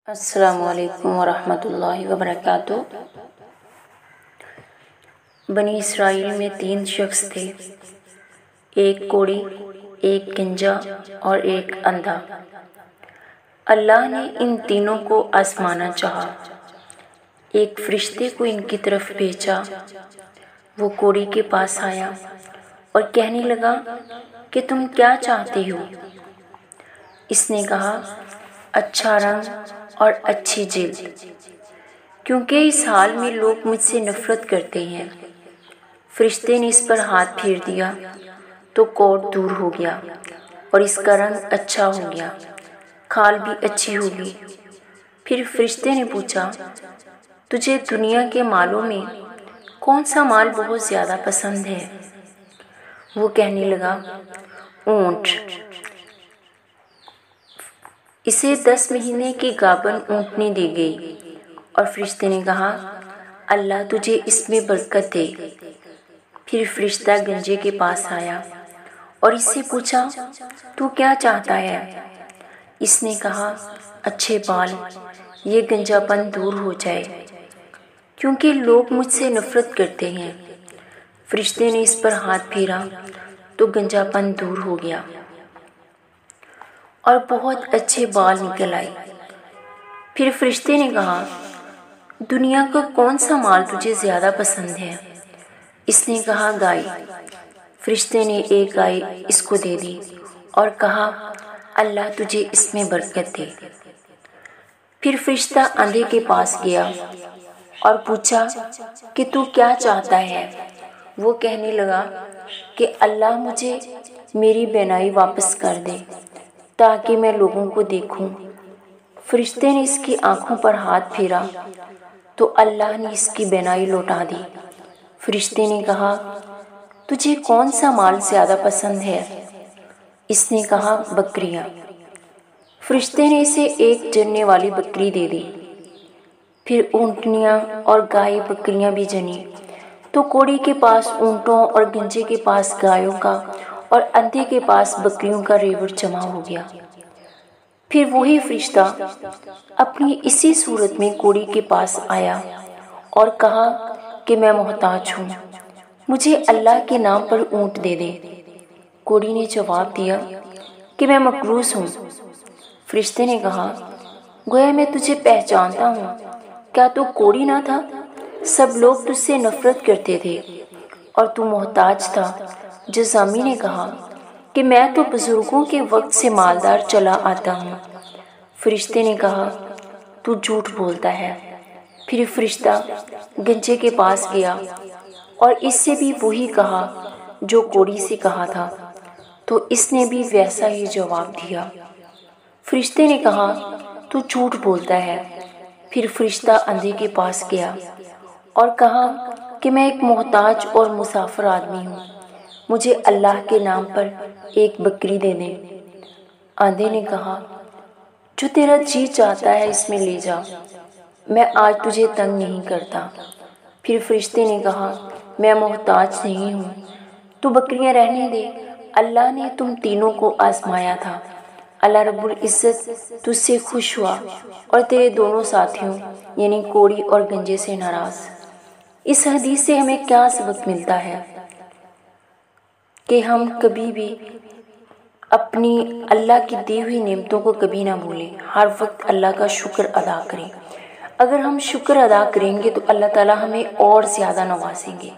السلام علیکم ورحمۃ اللہ وبرکاتہ۔ بنی اسرائیل میں 3 شخص تھے، ایک کوڑی، ایک گنجا اور ایک اندھا۔ اللہ نے ان تینوں کو آزمانا چاہا۔ ایک فرشتے کو ان کی طرف بھیجا۔ وہ کوڑی کے پاس آیا اور کہنے لگا کہ تم کیا چاہتے ہو؟ اس نے کہا، اچھا رنگ اور اچھی جلد، کیونکہ اس حال میں لوگ مجھ سے نفرت کرتے ہیں۔ فرشتے نے اس پر ہاتھ پھیر دیا تو کوڑ دور ہو گیا اور اس کا رنگ اچھا ہو گیا، کھال بھی اچھی ہوگی۔ پھر فرشتے نے پوچھا، تجھے دنیا کے مالوں میں کون سا مال بہت زیادہ پسند ہے؟ وہ کہنے لگا، اونٹ۔ اسے 10 مہینے کی گابن اونٹنی دی گئی اور فرشتے نے کہا، اللہ تجھے اس میں برکت دے۔ پھر فرشتہ گنجے کے پاس آیا اور اس سے پوچھا، تو کیا چاہتا ہے؟ اس نے کہا، اچھے بال، یہ گنجا پن دور ہو جائے، کیونکہ لوگ مجھ سے نفرت کرتے ہیں۔ فرشتے نے اس پر ہاتھ پھیرا تو گنجا پن دور ہو گیا اور بہت اچھے بال نکل آئے۔ پھر فرشتے نے کہا، دنیا کا کون سا مال تجھے زیادہ پسند ہے؟ اس نے کہا، گائے۔ فرشتے نے ایک گائے اس کو دے دی اور کہا، اللہ تجھے اس میں برکت دے۔ پھر فرشتہ اندھے کے پاس گیا اور پوچھا کہ تو کیا چاہتا ہے؟ وہ کہنے لگا کہ اللہ مجھے میری بینائی واپس کر دے تاکہ میں لوگوں کو دیکھوں۔ فرشتے نے اس کی آنکھوں پر ہاتھ پھیرا تو اللہ نے اس کی بینائی لوٹا دی۔ فرشتے نے کہا، تجھے کون سا مال زیادہ پسند ہے؟ اس نے کہا، بکریاں۔ فرشتے نے اسے ایک جننے والی بکری دے دی۔ پھر اونٹنیاں اور گائے بکریاں بھی جنیں تو کوڑی کے پاس اونٹوں اور گنجے کے پاس گایوں کا اور اندھے کے پاس بکریوں کا ریوڑ جمع ہو گیا۔ پھر وہی فرشتہ اپنی اسی صورت میں کوڑی کے پاس آیا اور کہا کہ میں محتاج ہوں، مجھے اللہ کے نام پر اونٹ دے دے۔ کوڑی نے جواب دیا کہ میں مقروض ہوں۔ فرشتے نے کہا، گویا میں تجھے پہچانتا ہوں، کیا تو کوڑی نہ تھا؟ سب لوگ تجھ سے نفرت کرتے تھے اور تو محتاج تھا۔ جزامی نے کہا کہ میں تو بزرگوں کے وقت سے مالدار چلا آتا ہوں۔ فرشتے نے کہا، تو جھوٹ بولتا ہے۔ پھر فرشتہ گنجے کے پاس گیا اور اس سے بھی وہی کہا جو کوڑی سے کہا تھا، تو اس نے بھی ویسا ہی جواب دیا۔ فرشتے نے کہا، تو جھوٹ بولتا ہے۔ پھر فرشتہ اندھے کے پاس گیا اور کہا کہ میں ایک محتاج اور مسافر آدمی ہوں، مجھے اللہ کے نام پر ایک بکری دے دیں۔ اندھے نے کہا، جو تیرا جی چاہتا ہے اس میں لے جا، میں آج تجھے تنگ نہیں کرتا۔ پھر فرشتے نے کہا، میں محتاج نہیں ہوں، تو بکریاں رہنے دے، اللہ نے تم تینوں کو آزمایا تھا۔ اللہ رب العزت تجھ سے خوش ہوا اور تیرے دونوں ساتھیوں یعنی کوڑی اور گنجے سے ناراض۔ اس حدیث سے ہمیں کیا سبق ملتا ہے؟ کہ ہم کبھی بھی اپنی اللہ کی دی ہوئی نعمتوں کو کبھی نہ بھولیں، ہر وقت اللہ کا شکر ادا کریں۔ اگر ہم شکر ادا کریں گے تو اللہ تعالیٰ ہمیں اور زیادہ نوازیں گے۔